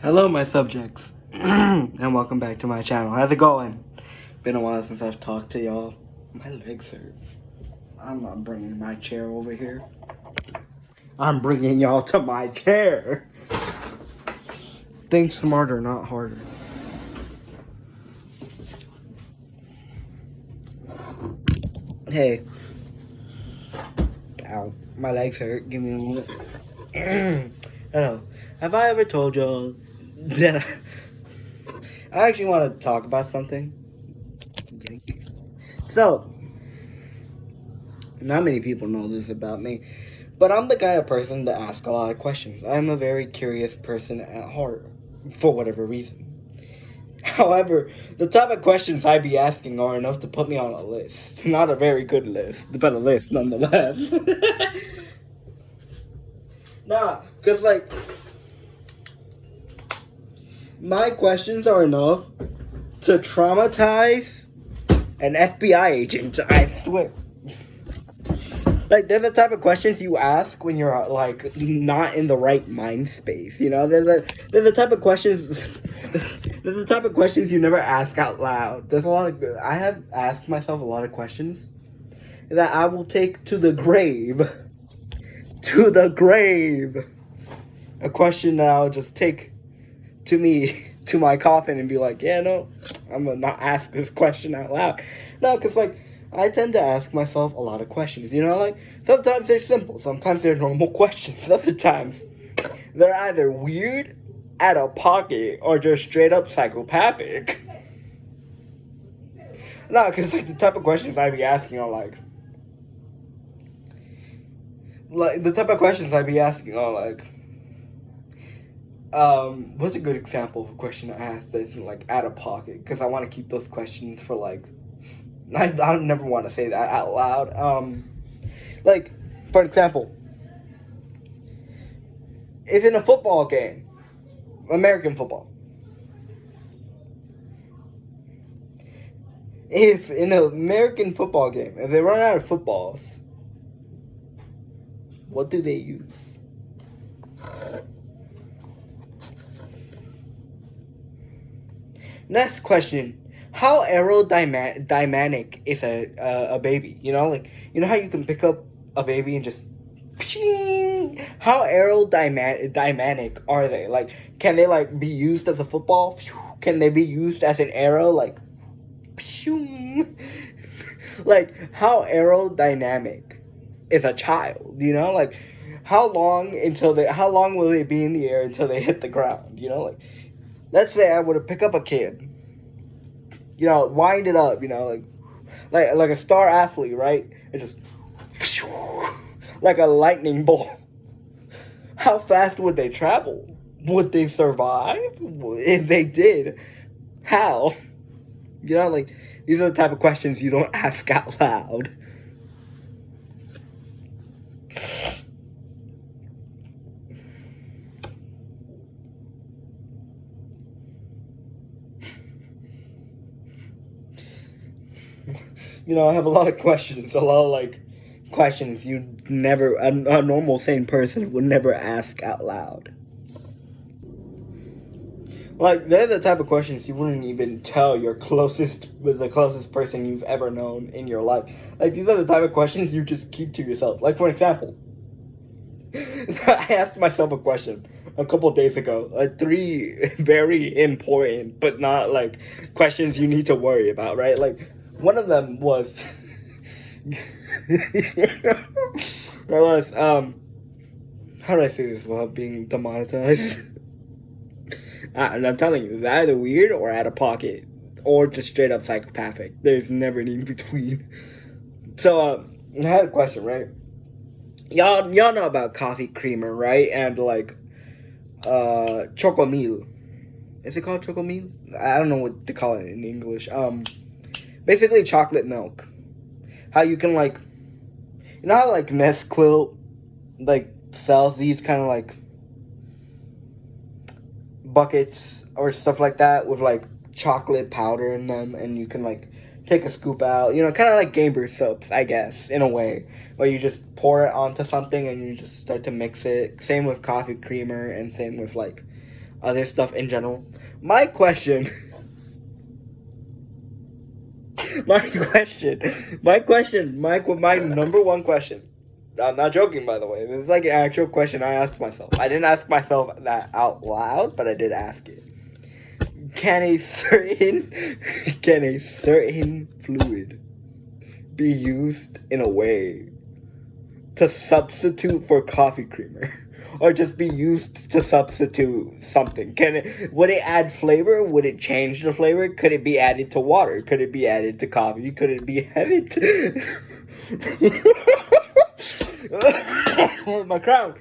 Hello, my subjects, and welcome back to my channel. How's it going? Been a while since I've talked to y'all. My legs hurt. I'm not bringing my chair over here. I'm bringing y'all to my chair. Think smarter, not harder. Hey. Ow. My legs hurt. Give me a minute. Hello. Have I ever told y'all that I actually want to talk about something? So, not many people know this about me, but I'm the kind of person to ask a lot of questions. I'm a very curious person at heart, for whatever reason. However, the type of questions I be asking are enough to put me on a list. Not a very good list, but a list nonetheless. Nah, because, like, my questions are enough to traumatize an FBI agent, I swear. Like, they're the type of questions you ask when you're, like, not in the right mind space, you know? They're the type of questions... they're the type of questions you never ask out loud. There's a lot of... I have asked myself a lot of questions that I will take to the grave. To the grave. A question that I'll just take to me, to my coffin, and be like, yeah, no, I'm gonna not ask this question out loud. No, because, like, I tend to ask myself a lot of questions, you know, like, sometimes they're simple, sometimes they're normal questions, other times they're either weird, out of pocket, or just straight up psychopathic. No, because, like, the type of questions I be asking are, like, the type of questions I be asking are, like, what's a good example of a question I asked that's, like, out of pocket? Because I want to keep those questions for, like, I never want to say that out loud. Like, for example, if in a football game, American football, if in an American football game, if they run out of footballs, what do they use? Next question. How aerodynamic is a baby? You know, like, you know how you can pick up a baby and just... How aerodynamic are they? Like, can they, like, be used as a football? Can they be used as an arrow? Like, like, how aerodynamic is a child? You know, like, how long will they be in the air until they hit the ground? You know, like, let's say I were to pick up a kid, you know, wind it up, you know, like a star athlete, right? It's just like a lightning bolt. How fast would they travel? Would they survive? If they did, how? You know, like, these are the type of questions you don't ask out loud. You know, I have a lot of questions, a lot of, like, questions you never, a normal sane person would never ask out loud. Like, they're the type of questions you wouldn't even tell the closest person you've ever known in your life. Like, these are the type of questions you just keep to yourself. Like, for example, I asked myself a question a couple days ago. 3 very important, but not, like, questions you need to worry about, right? Like, one of them was... how do I say this without being demonetized? And I'm telling you, it's either weird or out of pocket, or just straight up psychopathic. There's never an in between. So, I had a question, right? Y'all know about coffee creamer, right? And, like, chocomil. Is it called chocomil? I don't know what to call it in English. Basically chocolate milk. How you can, like, you know how, like, Nesquil, like, sells these kind of, like, buckets or stuff like that with, like, chocolate powder in them, and you can, like, take a scoop out, you know, kind of like Gamer soaps, I guess, in a way, where you just pour it onto something and you just start to mix it. Same with coffee creamer, and same with, like, other stuff in general. My question. My number one question. I'm not joking, by the way. This is like an actual question I asked myself. I didn't ask myself that out loud, but I did ask it. Can a certain fluid be used in a way to substitute for coffee creamer? Or just be used to substitute something? Would it add flavor? Would it change the flavor? Could it be added to water? Could it be added to coffee? Could it be added to my crown?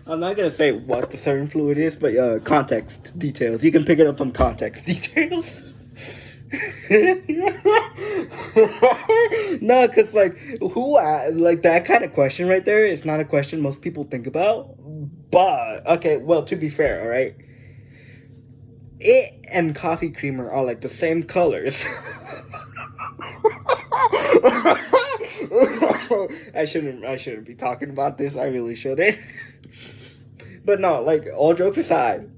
I'm not gonna say what the certain fluid is, but context details. You can pick it up from context details. No, cause like that kind of question right there is not a question most people think about. But okay, well, to be fair, all right, it and coffee creamer are like the same colors. I shouldn't be talking about this. I really shouldn't. But no, like, all jokes aside,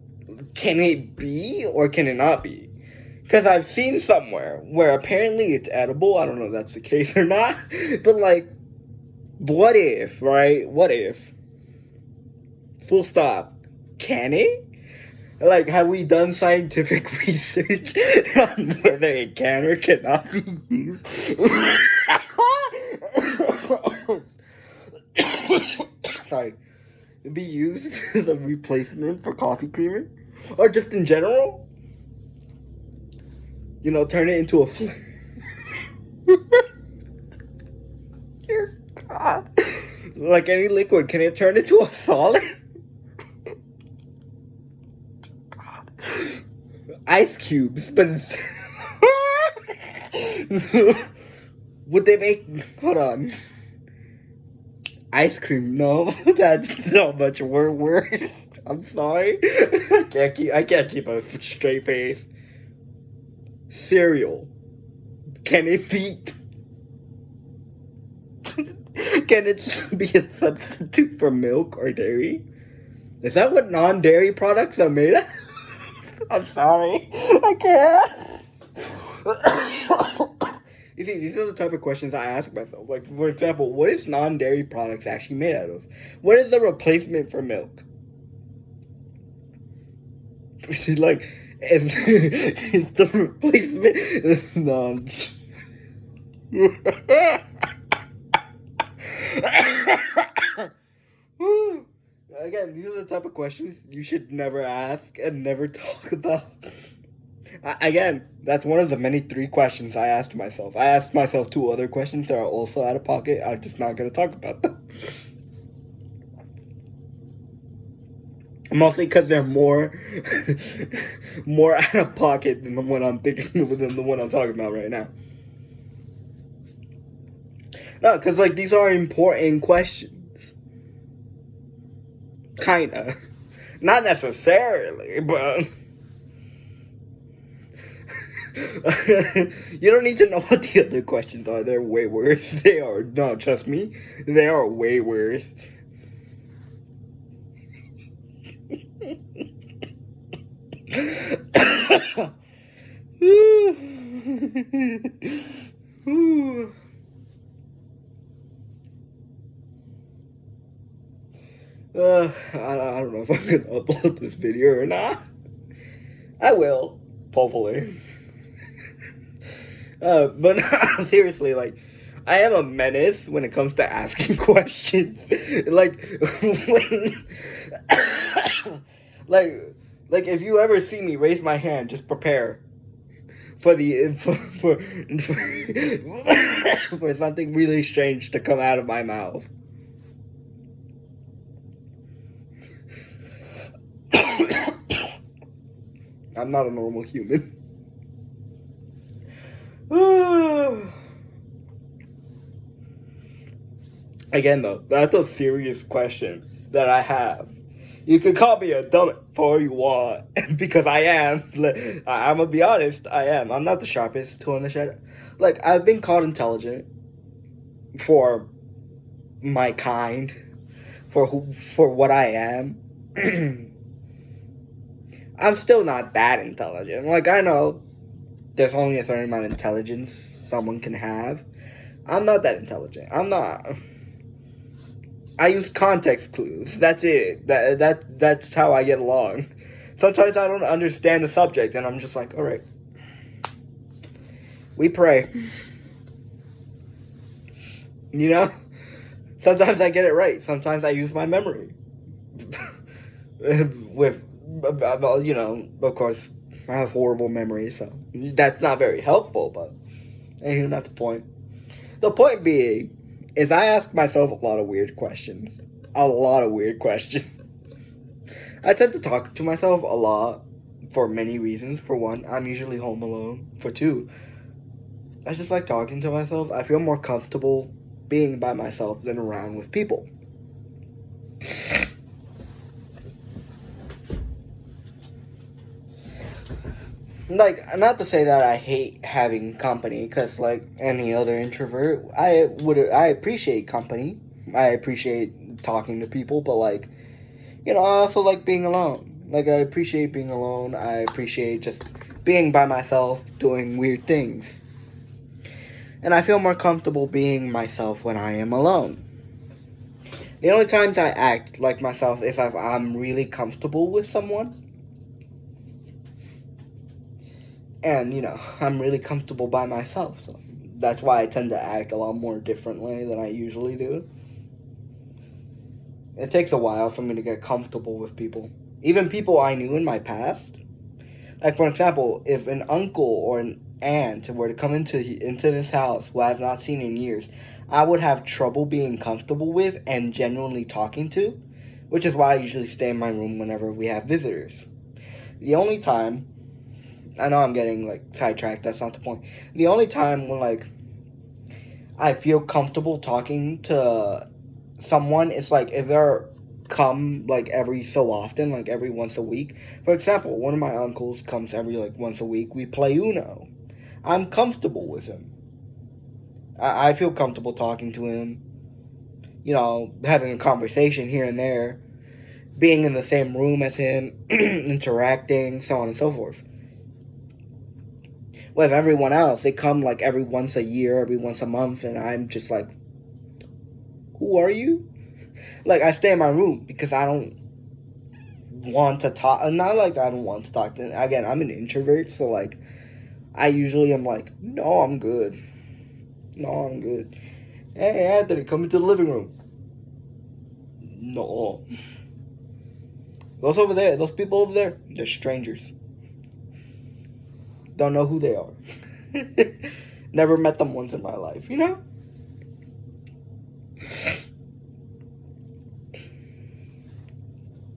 can it be or can it not be? Because I've seen somewhere where apparently it's edible. I don't know if that's the case or not. But, like, what if, right? What if? Full stop. Can it? Like, have we done scientific research on whether it can or cannot be used? Sorry. Be used as a replacement for coffee creamer? Or just in general? You know, turn it into a Dear God. Like any liquid, can it turn into a solid? God. Ice cubes, but would they make... Hold on. Ice cream, no, that's so much worse. I'm sorry. I can't keep a straight face. Cereal. Can it be? Can it be a substitute for milk or dairy? Is that what non-dairy products are made of? I'm sorry. I can't. You see, these are the type of questions I ask myself. Like, for example, what is non-dairy products actually made out of? What is the replacement for milk? Like, is the replacement non... Again, these are the type of questions you should never ask and never talk about. Again, that's one of the many 3 questions I asked myself. I asked myself 2 other questions that are also out of pocket. I'm just not going to talk about them. Mostly because they're more out of pocket than the one I'm thinking, than the one I'm talking about right now. No, because, like, these are important questions. Kinda. Not necessarily, but... You don't need to know what the other questions are. They're way worse. They are. No, trust me. They are way worse. I don't know if I'm gonna upload this video or not. I will, hopefully. But seriously, like, I am a menace when it comes to asking questions. Like, when, like if you ever see me raise my hand, just prepare for for something really strange to come out of my mouth. I'm not a normal human. Again, though, that's a serious question that I have. You can call me a dummy for all you want, because I am. I'm gonna be honest, I am. I'm not the sharpest tool in the shed. Like, I've been called intelligent for my kind, for what I am. I'm still not that intelligent. Like, I know there's only a certain amount of intelligence someone can have. I'm not that intelligent. I'm not. I use context clues. That's it. That's how I get along. Sometimes I don't understand the subject, and I'm just like, all right. We pray. You know? Sometimes I get it right. Sometimes I use my memory. With, you know, of course, I have horrible memory, so that's not very helpful, but anyway, not the point. The point being is I ask myself a lot of weird questions. A lot of weird questions. I tend to talk to myself a lot for many reasons. For one, I'm usually home alone. For two, I just like talking to myself. I feel more comfortable being by myself than around with people. Like, not to say that I hate having company, because like any other introvert, I appreciate company. I appreciate talking to people, but like, you know, I also like being alone. Like, I appreciate being alone. I appreciate just being by myself, doing weird things. And I feel more comfortable being myself when I am alone. The only times I act like myself is if I'm really comfortable with someone. And, you know, I'm really comfortable by myself. So that's why I tend to act a lot more differently than I usually do. It takes a while for me to get comfortable with people. Even people I knew in my past. Like, for example, if an uncle or an aunt were to come into this house who I have not seen in years, I would have trouble being comfortable with and genuinely talking to. Which is why I usually stay in my room whenever we have visitors. The only time... I know I'm getting, like, sidetracked. That's not the point. The only time when, like, I feel comfortable talking to someone is, like, if they're come, like, every so often, like, every once a week. For example, one of my uncles comes every, like, once a week. We play Uno. I'm comfortable with him. I feel comfortable talking to him. You know, having a conversation here and there. Being in the same room as him. Interacting, so on and so forth. With everyone else, they come like every once a year, every once a month, and I'm just like, who are you? Like, I stay in my room because I don't want to talk. Not like I don't want to talk to them. Again, I'm an introvert, so like, I usually am like, no, I'm good. No, I'm good. Hey, Anthony, come into the living room. No. Those over there, those people over there, they're strangers. Don't know who they are. Never met them once in my life, you know?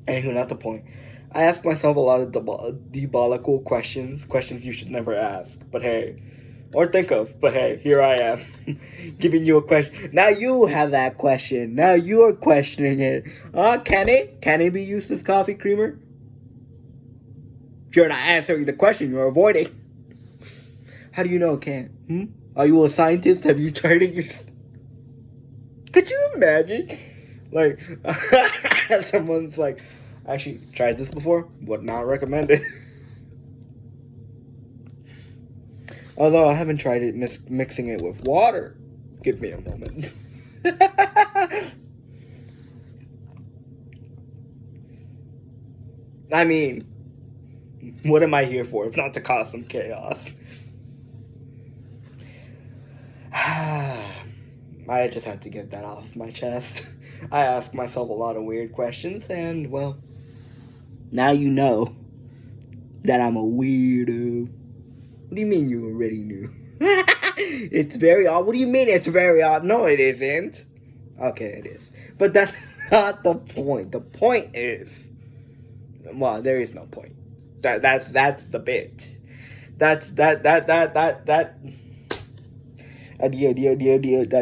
Anywho, not the point. I ask myself a lot of diabolical questions you should never ask, but hey, or think of, but hey, here I am, giving you a question. Now you have that question. Now you're questioning it. Can it be used as coffee creamer? If you're not answering the question, you're avoiding. How do you know it can? Are you a scientist? Have you tried it yourself? Could you imagine? Like, someone's like, actually tried this before, would not recommend it. Although I haven't tried it mixing it with water. Give me a moment. I mean, what am I here for if not to cause some chaos? I just had to get that off my chest. I ask myself a lot of weird questions, and, well, now you know that I'm a weirdo. What do you mean you already knew? It's very odd. What do you mean it's very odd? No, it isn't. Okay, it is. But that's not the point. The point is... Well, there is no point. That's the bit. That's I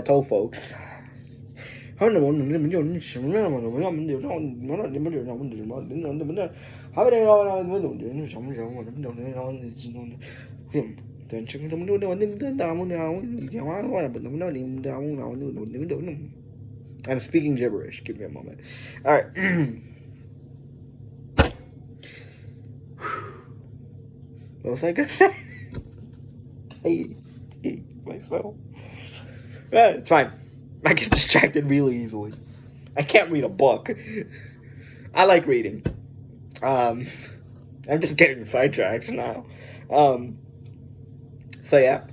told folks. I'm speaking gibberish. Give me a moment. All right. What was I gonna say? I hate myself. It's fine. I get distracted really easily. I can't read a book. I like reading. I'm just getting sidetracked now. So yeah.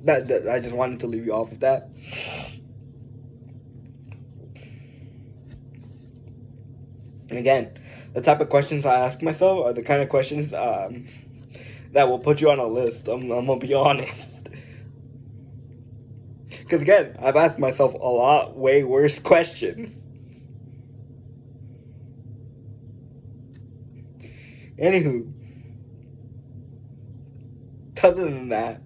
That I just wanted to leave you off with that. And again, the type of questions I ask myself are the kind of questions that will put you on a list. I'm gonna be honest. Because again, I've asked myself a lot way worse questions. Anywho, other than that,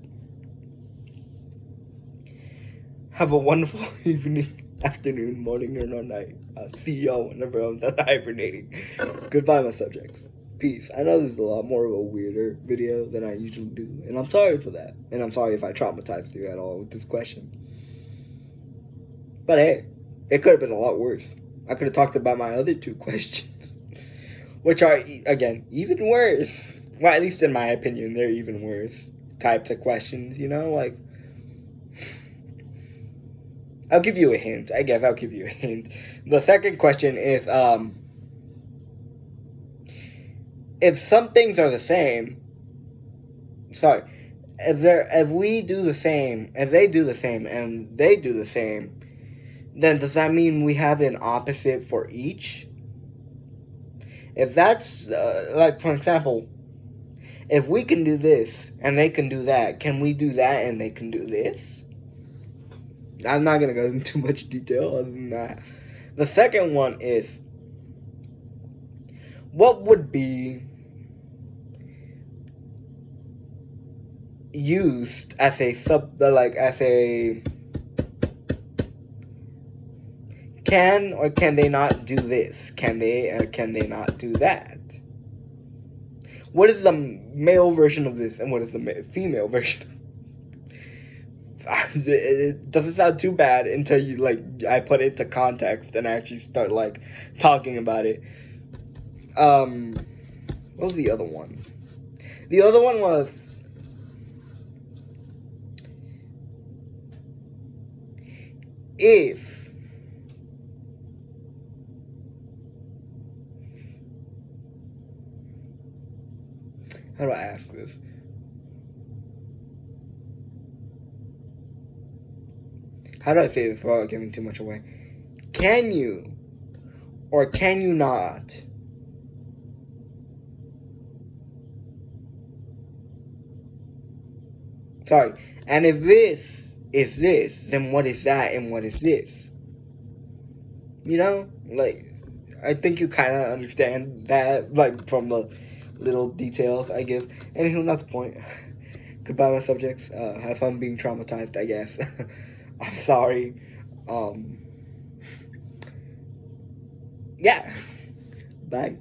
have a wonderful evening, afternoon, morning, or no night. I'll see y'all whenever I'm done hibernating. Goodbye, my subjects. Peace. I know this is a lot more of a weirder video than I usually do, and I'm sorry for that. And I'm sorry if I traumatized you at all with this question. But hey, it could have been a lot worse. I could have talked about my other 2 questions, which are, again, even worse. Well, at least in my opinion, they're even worse types of questions, you know? Like, I'll give you a hint. I guess I'll give you a hint. The second question is, if some things are the same, if we do the same, if they do the same, and they do the same, then does that mean we have an opposite for each? If that's, like, for example, if we can do this, and they can do that, can we do that and they can do this? I'm not going to go into too much detail other than that. The second one is, what would be used as a can or can they not do this? Can they or can they not do that? What is the male version of this and what is the female version? It doesn't sound too bad until you, like, I put it into context and I actually start, like, talking about it. What was the other one? The other one was, if how do I ask this? How do I say this without giving too much away? Can you or can you not and if this is this, then what is that and what is this? You know? Like, I think you kind of understand that, like, from the little details I give. Anywho, not the point. Goodbye, my subjects. Have fun being traumatized, I guess. I'm sorry. Yeah. Bye.